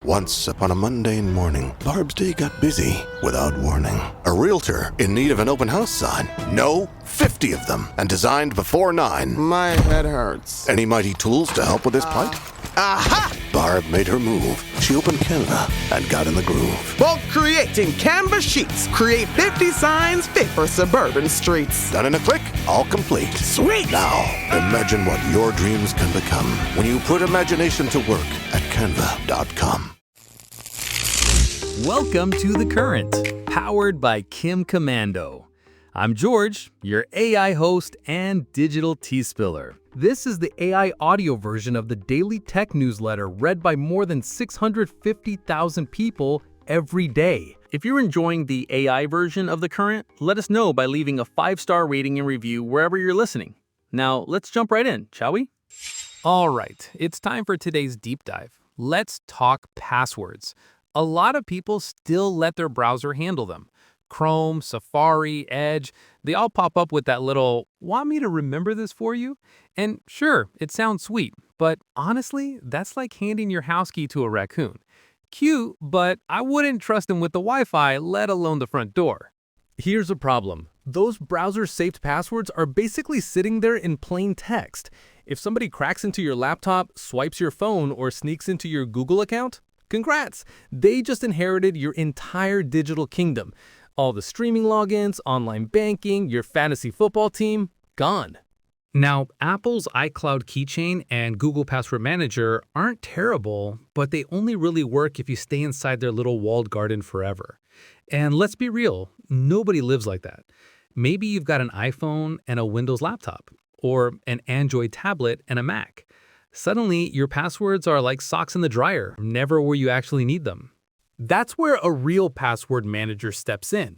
Once upon a mundane morning, Barb's day got busy without warning. A realtor in need of an open house sign. No, 50 of them, and designed before 9. My head hurts. Any mighty tools to help with this plight? Aha! Barb made her move. She opened Canva and got in the groove. Bulk creating Canva sheets. Create 50 signs fit for suburban streets. Done in a click, all complete. Sweet! Now, imagine what your dreams can become when you put imagination to work at canva.com. Welcome to The Current, powered by Kim Commando. I'm George, your AI host and digital tea spiller. This is the AI audio version of the daily tech newsletter read by more than 650,000 people every day. If you're enjoying the AI version of The Current, let us know by leaving a 5-star rating and review wherever you're listening. Now, let's jump right in, shall we? All right, it's time for today's deep dive. Let's talk passwords. A lot of people still let their browser handle them. Chrome, Safari, Edge, they all pop up with that little, "Want me to remember this for you?" And sure, it sounds sweet, but honestly, that's like handing your house key to a raccoon. Cute, but I wouldn't trust him with the Wi-Fi, let alone the front door. Here's a problem. Those browser-saved passwords are basically sitting there in plain text. If somebody cracks into your laptop, swipes your phone, or sneaks into your Google account, congrats! They just inherited your entire digital kingdom. All the streaming logins, online banking, your fantasy football team, gone. Now, Apple's iCloud Keychain and Google Password Manager aren't terrible, but they only really work if you stay inside their little walled garden forever. And let's be real, nobody lives like that. Maybe you've got an iPhone and a Windows laptop, or an Android tablet and a Mac. Suddenly, your passwords are like socks in the dryer, never where you actually need them. That's where a real password manager steps in.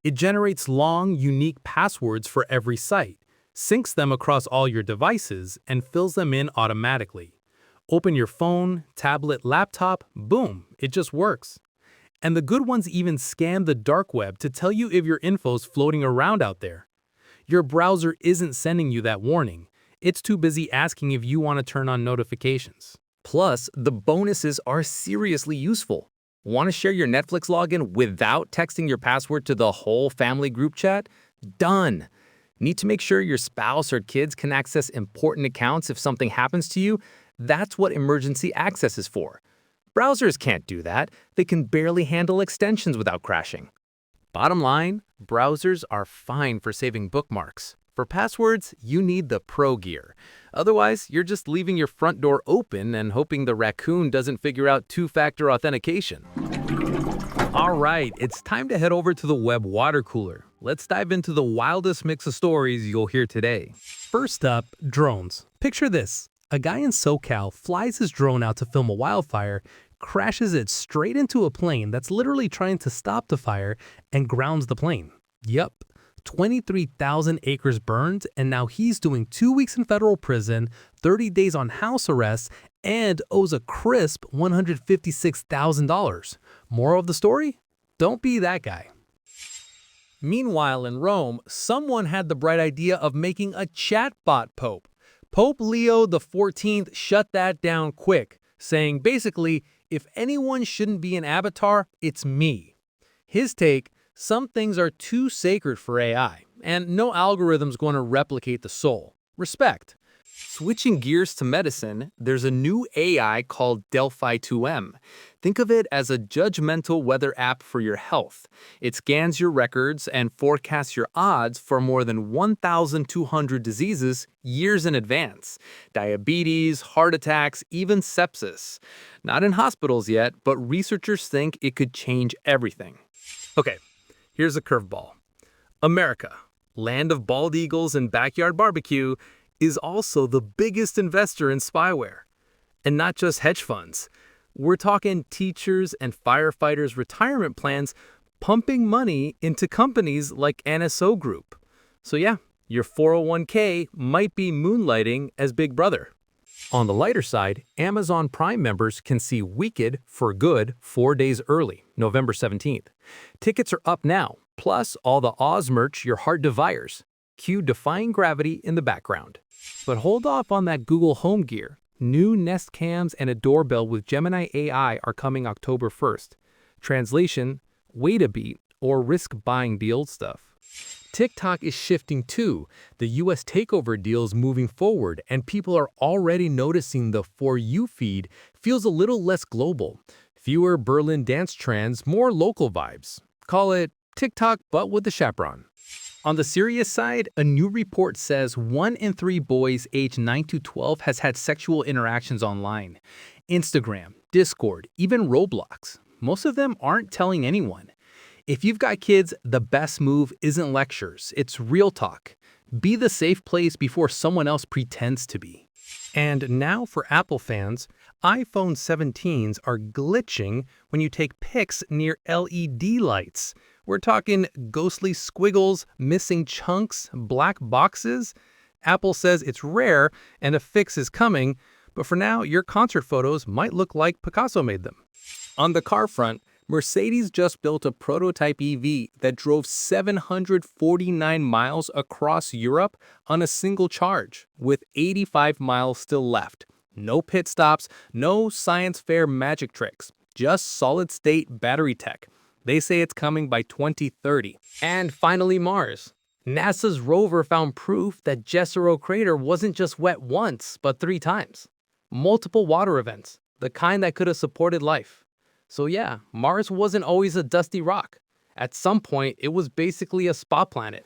It generates long, unique passwords for every site, syncs them across all your devices, and fills them in automatically. Open your phone, tablet, laptop, boom, it just works. And the good ones even scan the dark web to tell you if your info's floating around out there. Your browser isn't sending you that warning. It's too busy asking if you want to turn on notifications. Plus, the bonuses are seriously useful. Want to share your Netflix login without texting your password to the whole family group chat? Done. Need to make sure your spouse or kids can access important accounts if something happens to you? That's what emergency access is for. Browsers can't do that. They can barely handle extensions without crashing. Bottom line, browsers are fine for saving bookmarks. For passwords, you need the pro gear. Otherwise, you're just leaving your front door open and hoping the raccoon doesn't figure out two-factor authentication. All right, it's time to head over to the web water cooler. Let's dive into the wildest mix of stories you'll hear today. First up, drones. Picture this. A guy in SoCal flies his drone out to film a wildfire, crashes it straight into a plane that's literally trying to stop the fire, and grounds the plane. Yup. 23,000 acres burned, and now he's doing 2 weeks in federal prison, 30 days on house arrest, and owes a crisp $156,000. Moral of the story? Don't be that guy. Meanwhile, in Rome, someone had the bright idea of making a chatbot pope. Pope Leo XIV shut that down quick, saying basically, if anyone shouldn't be an avatar, it's me. His take: some things are too sacred for AI, and no algorithm's going to replicate the soul. Respect. Switching gears to medicine, there's a new AI called Delphi 2M. Think of it as a judgmental weather app for your health. It scans your records and forecasts your odds for more than 1,200 diseases years in advance. Diabetes, heart attacks, even sepsis. Not in hospitals yet, but researchers think it could change everything. Okay. Here's a curveball. America, land of bald eagles and backyard barbecue, is also the biggest investor in spyware. And not just hedge funds. We're talking teachers and firefighters' retirement plans pumping money into companies like NSO Group. So yeah, your 401k might be moonlighting as Big Brother. On the lighter side, Amazon Prime members can see Wicked for Good 4 days early, November 17th. Tickets are up now, plus all the Oz merch your heart desires. Cue Defying Gravity in the background. But hold off on that Google Home gear. New Nest cams and a doorbell with Gemini AI are coming October 1st. Translation, wait a beat or risk buying the old stuff. TikTok is shifting too. The US takeover deal is moving forward, and people are already noticing the For You feed feels a little less global. Fewer Berlin dance trends, more local vibes. Call it TikTok, but with the chaperone. On the serious side, a new report says 1 in 3 boys aged 9 to 12 has had sexual interactions online. Instagram, Discord, even Roblox. Most of them aren't telling anyone. If you've got kids, the best move isn't lectures, it's real talk. Be the safe place before someone else pretends to be. And now for Apple fans, iPhone 17s are glitching when you take pics near LED lights. We're talking ghostly squiggles, missing chunks, black boxes. Apple says it's rare and a fix is coming, but for now, your concert photos might look like Picasso made them. On the car front, Mercedes just built a prototype EV that drove 749 miles across Europe on a single charge, with 85 miles still left. No pit stops, no science fair magic tricks, just solid-state battery tech. They say it's coming by 2030. And finally, Mars. NASA's rover found proof that Jezero Crater wasn't just wet once, but 3 times. Multiple water events, the kind that could have supported life. So yeah, Mars wasn't always a dusty rock. At some point, it was basically a spa planet.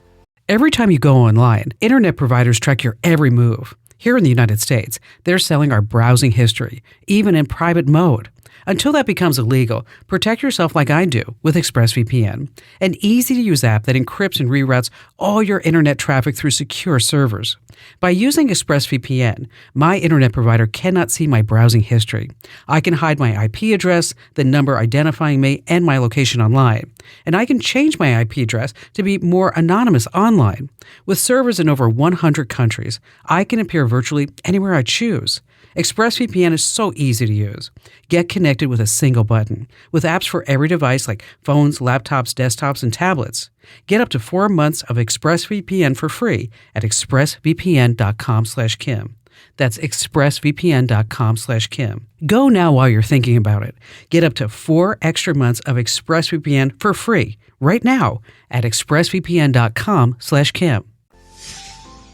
Every time you go online, internet providers track your every move. Here in the United States, they're selling our browsing history, even in private mode. Until that becomes illegal, protect yourself like I do with ExpressVPN, an easy-to-use app that encrypts and reroutes all your internet traffic through secure servers. By using ExpressVPN, my internet provider cannot see my browsing history. I can hide my IP address, the number identifying me, and my location online. And I can change my IP address to be more anonymous online. With servers in over 100 countries, I can appear virtually anywhere I choose. ExpressVPN is so easy to use. Get connected with a single button, with apps for every device like phones, laptops, desktops, and tablets. Get up to 4 months of ExpressVPN for free at expressvpn.com/Kim. That's expressvpn.com/Kim. Go now while you're thinking about it. Get up to 4 extra months of ExpressVPN for free right now at expressvpn.com/Kim.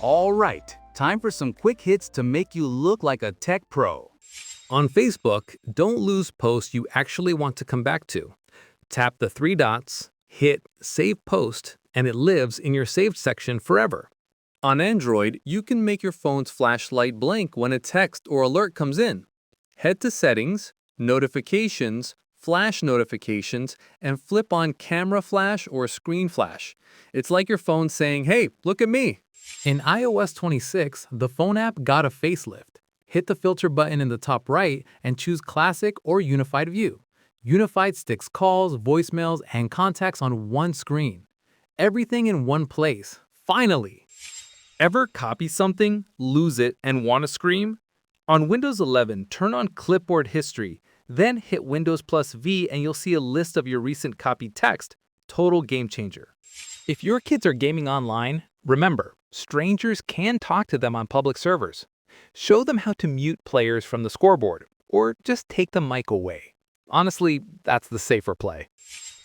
All right, time for some quick hits to make you look like a tech pro. On Facebook, don't lose posts you actually want to come back to. Tap the 3 dots, hit Save Post, and it lives in your saved section forever. On Android, you can make your phone's flashlight blink when a text or alert comes in. Head to Settings, Notifications, Flash Notifications, and flip on Camera Flash or Screen Flash. It's like your phone saying, "Hey, look at me." In iOS 26, the phone app got a facelift. Hit the filter button in the top right and choose Classic or Unified View. Unified sticks calls, voicemails, and contacts on one screen. Everything in one place. Finally! Ever copy something, lose it, and want to scream? On Windows 11, turn on Clipboard History, then hit Windows plus V and you'll see a list of your recent copied text. Total game changer. If your kids are gaming online, remember, strangers can talk to them on public servers. Show them how to mute players from the scoreboard, or just take the mic away. Honestly, that's the safer play.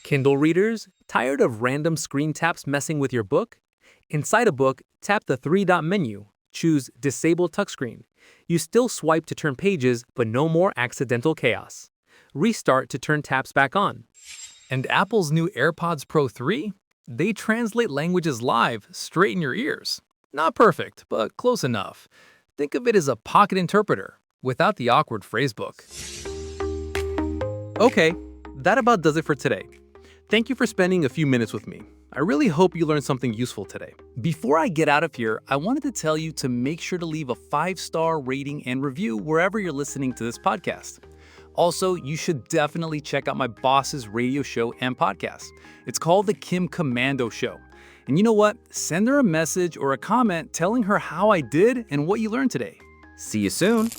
Kindle readers, tired of random screen taps messing with your book? Inside a book, tap the 3-dot menu. Choose Disable Touchscreen. You still swipe to turn pages, but no more accidental chaos. Restart to turn taps back on. And Apple's new AirPods Pro 3? They translate languages live, straight in your ears. Not perfect, but close enough. Think of it as a pocket interpreter, without the awkward phrasebook. Okay, that about does it for today. Thank you for spending a few minutes with me. I really hope you learned something useful today. Before I get out of here, I wanted to tell you to make sure to leave a 5-star rating and review wherever you're listening to this podcast. Also, you should definitely check out my boss's radio show and podcast. It's called The Kim Komando Show. And you know what? Send her a message or a comment telling her how I did and what you learned today. See you soon.